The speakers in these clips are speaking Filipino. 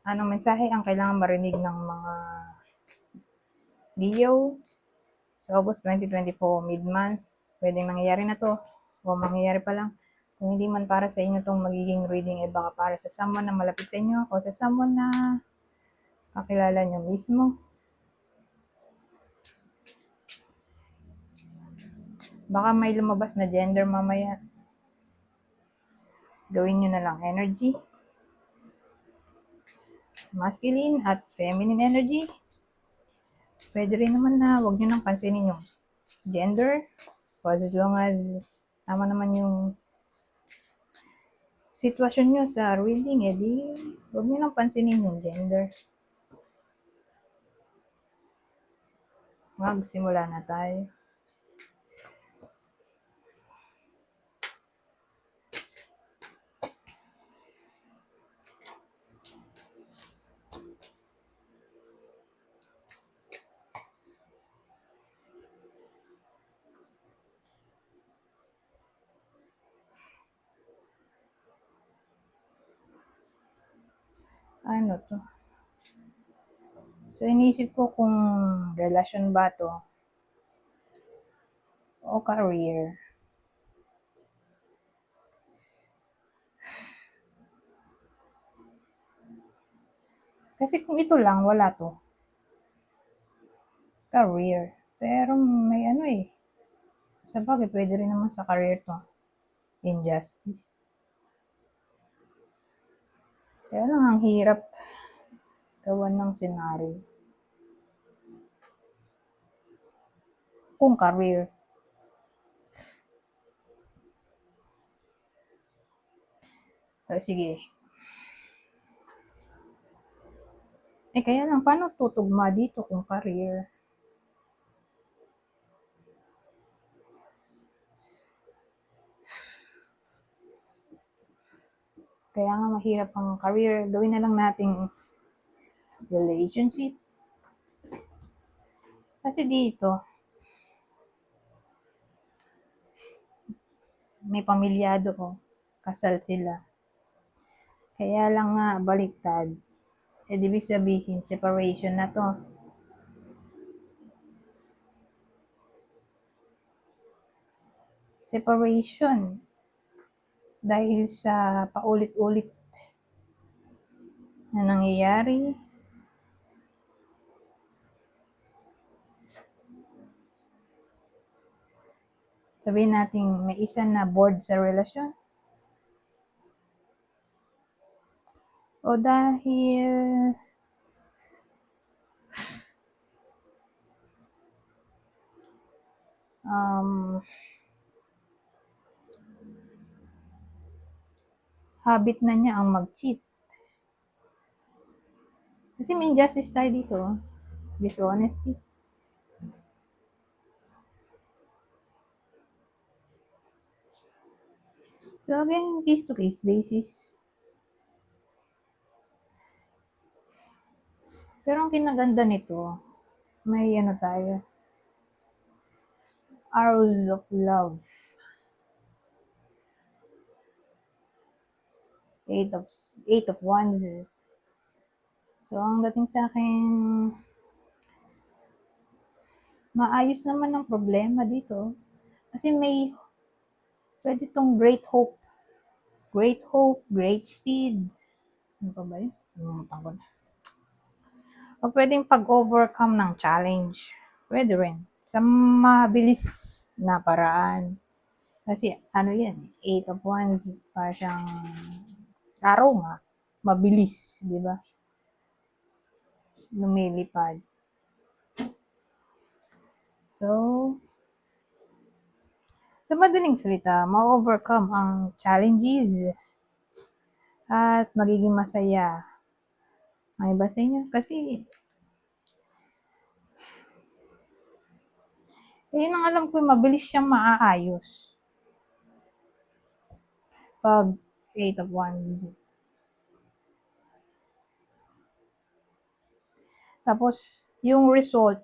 Anong mensahe ang kailangan marinig ng mga Leo sa August 2024, mid-month? Pwedeng nangyayari na to o mangyayari pa lang. Kung hindi man para sa inyo tong magiging reading, baka para sa someone na malapit sa inyo o sa someone na kakilala nyo mismo. Baka may lumabas na gender mamaya. Gawin nyo na lang energy. Masculine at feminine energy. Pwede rin naman na huwag nyo nang pansinin yung gender. As long as tama naman yung sitwasyon nyo sa reading, di huwag nyo nang pansinin yung gender. Magsimula na tayo. Ano to? So, inisip ko kung relasyon ba to o career. Kasi kung ito lang, wala to. Career. Pero may ano sa bagay, pwede rin naman sa career to. Injustice. Kaya lang ang hirap gawan ng senaryo. Kung career. Sige. Kaya lang, paano tutugma dito kung career? Kaya nga mahirap ang career. Gawin na lang nating relationship. Kasi dito, may pamilyado ko. Kasal sila. Kaya lang nga, baliktad. Ibig sabihin, separation na to. Separation. Dahil sa paulit-ulit na nangyayari. Sabihin natin, may isa na bored sa relasyon. O dahil habit na niya ang mag-cheat. Kasi may injustice tayo dito. Dishonesty. So again, case-to-case basis. Pero ang kinaganda nito, may ano tayo. Arrows of love. Eight of wands. So, ang dating sa akin, maayos naman ang problema dito. Kasi may, pwede tong great hope. Great hope, great speed. Ano pa ba yun? Nalimutan ko na. O pwedeng pag-overcome ng challenge. Pwede rin. Sa mabilis na paraan. Kasi ano yan, 8 of wands, para siyang araw nga, mabilis, di ba? Lumilipad. So, sa madaling salita, ma-overcome ang challenges at magiging masaya ang iba sa inyo. Kasi, yun ang alam ko, mabilis siyang maaayos. Pag 8 of wands. Tapos, yung result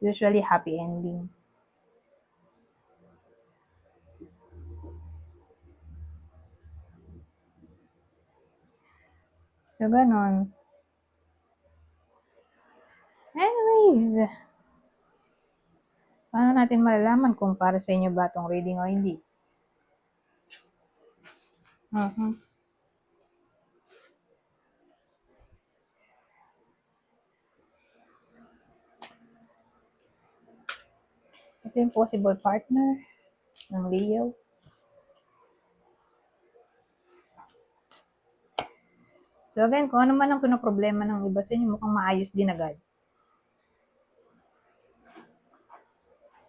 usually happy ending. So, ganon. Anyways, paano natin malalaman kung para sa inyo ba itong reading o hindi? Ito yung possible partner ng Leo. So again, kung ano man ang pinoproblema ng iba sa inyo, mukhang maayos din agad.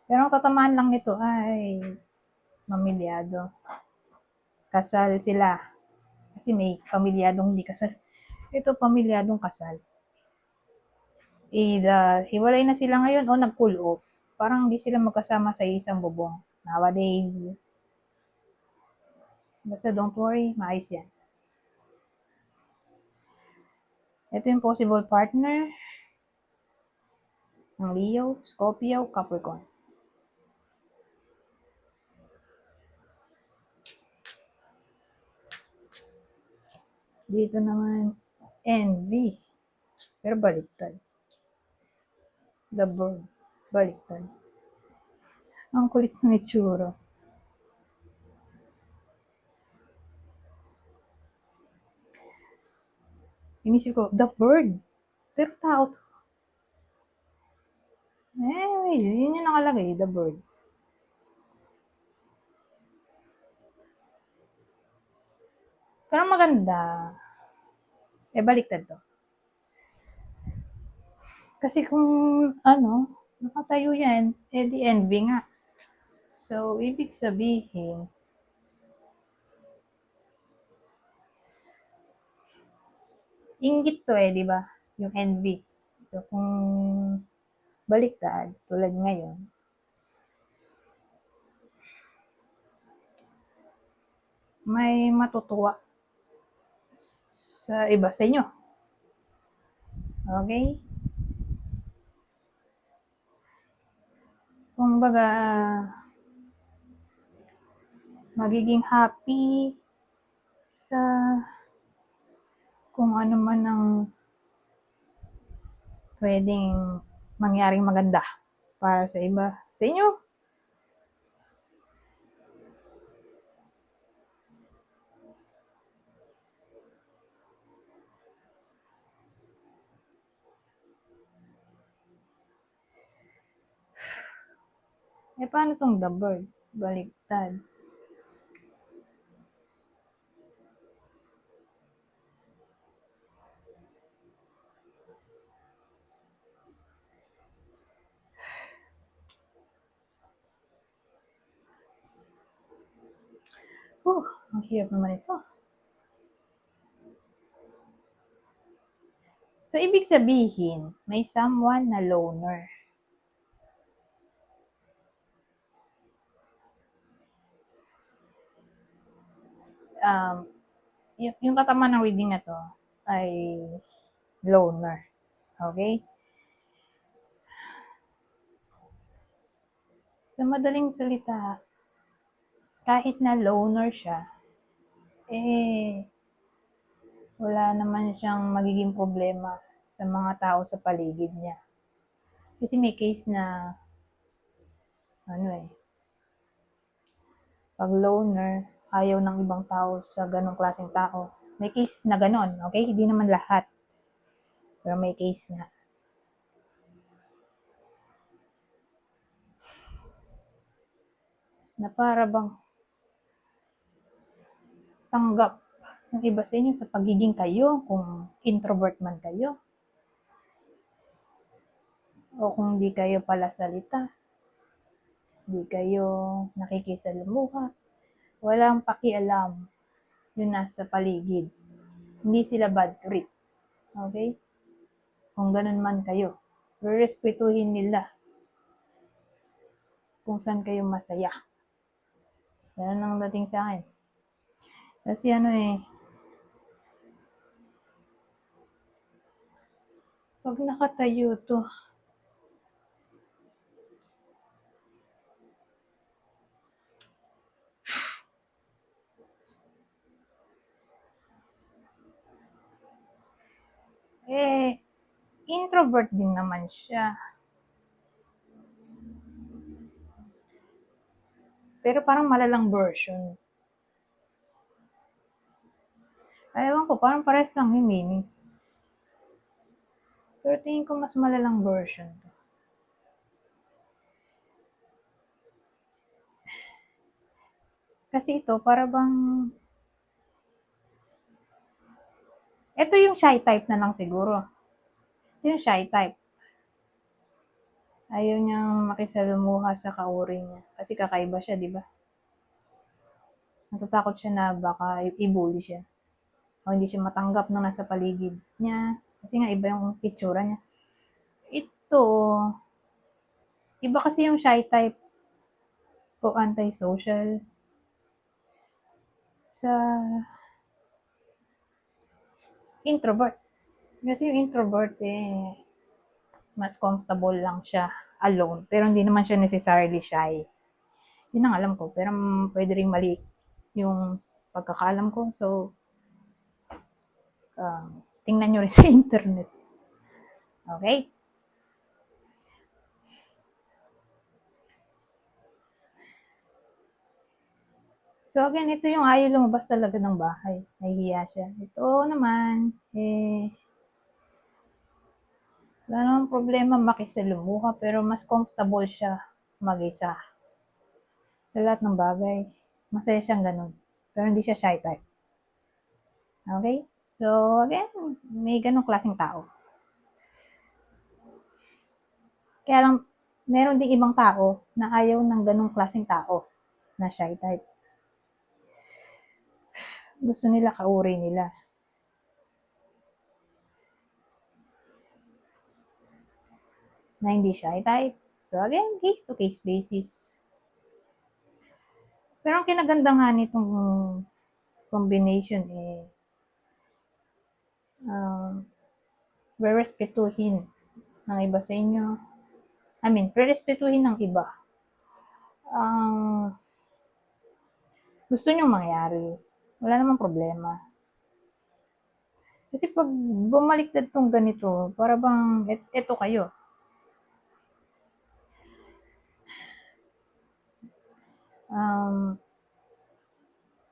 Pero ang tatamaan lang nito ay mamilyado. Kasal sila. Kasi may pamilyadong hindi kasal. Ito, pamilyadong kasal. Either hiwalay na sila ngayon o nag-cool off. Parang hindi sila magkasama sa isang bubong. Nowadays. Basta don't worry, maayos yan. Ito yung possible partner ng Leo, Scorpio, Capricorn. Dito naman, envy. Pero baliktad. The bird. Baliktad. Ang kulit ng itsura. Inisip ko, the bird. Pero tao to. Anyways, yun yung nakalagay, the bird. Pero maganda. Baliktad to. Kasi kung, nakatayo yan, di envy nga. So, ibig sabihin, inggit to di ba? Yung envy. So, kung baliktad, tulad ngayon, may matutuwa sa iba sa inyo. Okay? Kumbaga, magiging happy sa kung ano man ang pwedeng mangyaring maganda para sa iba, sa inyo. Paano tong the bird? Baliktad. Ang hirap naman ito. So, ibig sabihin, may someone na loner. Yung tatama ng reading na to ay loner. Okay? Sa madaling salita, kahit na loner siya, wala naman siyang magiging problema sa mga tao sa paligid niya. Kasi may case na, pag loner, ayaw ng ibang tao sa ganong klaseng tao. May case na ganon, okay? Hindi naman lahat. Pero may case nga. Na para bang tanggap ng iba sa inyo sa pagiging kayo, kung introvert man kayo, o kung di kayo pala salita, di kayo nakikisalamuha, walang pakialam yung nasa paligid. Hindi sila bad trip. Okay? Kung ganun man kayo, respetuhin nila kung saan kayo masaya. Ganun ang dating sa akin. Kasi pag nakatayo to, Introvert din naman siya. Pero parang malalang version. Ewan ko, parang pares lang yung meaning. Pero tingin ko mas malalang version to. Kasi ito, para bang... Ito yung shy type na lang siguro. Ito yung shy type. Ayaw niyang makisalamuha sa kauri niya. Kasi kakaiba siya, di ba? Natatakot siya na baka i-bully siya. O hindi siya matanggap nung nasa paligid niya. Kasi nga iba yung picture niya. Ito, iba kasi yung shy type o antisocial. Sa introvert. Kasi yung introvert mas comfortable lang siya alone. Pero hindi naman siya necessarily shy. Yun ang alam ko. Pero pwede rin mali yung pagkakaalam ko. So, tingnan nyo rin sa internet. Okay? So, again, ito yung ayaw lumabas talaga ng bahay. Nahihiya siya. Ito naman, wala namang problema makisalamuha, pero mas comfortable siya mag-isa. Sa lahat ng bagay, masaya siyang ganun. Pero hindi siya shy type. Okay? So, again, may ganung klaseng tao. Kaya lang, meron ding ibang tao na ayaw ng ganung klaseng tao na shy type. Gusto nila kauri nila. Na hindi shy type. So, again, case-to-case basis. Pero ang kinaganda nga nitong combination rerespetuhin ng iba sa inyo. Rerespetuhin ng iba ang gusto nyong mangyari. Wala namang problema. Kasi pag bumaliktad tong ganito, para bang eto kayo.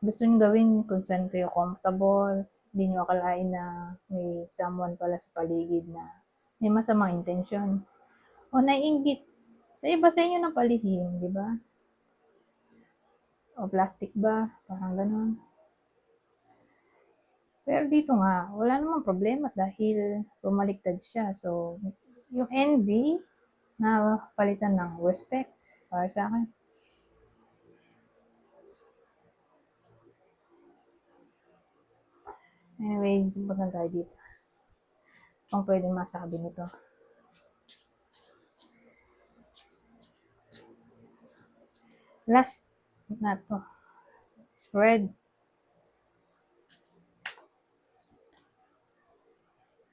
Gusto nyo gawin kung saan kayo comfortable. Hindi nyo akalain na may someone pala sa paligid na may masamang intensyon. O naiinggit sa iba sa inyo ng palihim, di ba? O plastic ba? Parang ganun. Pero dito nga, wala namang problema dahil bumaliktad siya. So, yung envy na palitan ng respect para sa akin. Anyways, bagan tayo dito. Ang pwedeng masabi nito. Last na to. Spread.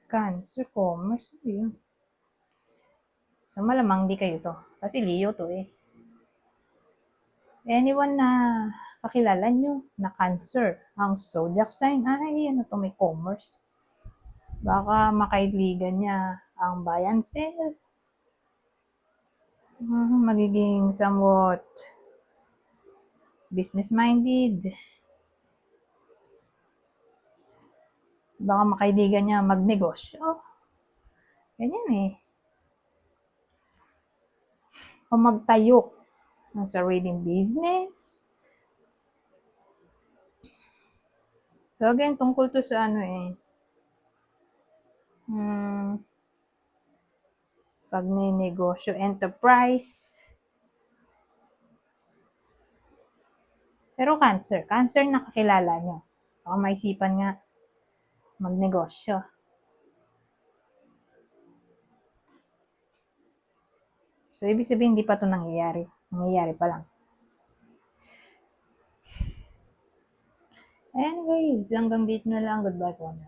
Cancer, commerce, ano yun? So, malamang di kayo to. Kasi Leo to Anyone na kakilala nyo na Cancer, ang zodiac sign, ano to, may commerce. Baka makaigligan niya ang buy and sell. Magiging somewhat business-minded. Baka makaigligan niya magnegosyo. Ganyan O magtayo ng sariling business. So again, tungkol to sa pagnenegosyo, enterprise. Pero Cancer na kakilala nyo. Baka maisipan nga magnegosyo. So, ibig sabihin, hindi pa ito nangyayari. Nangyayari pa lang. Anyways, hanggang dito na lang. Goodbye po na.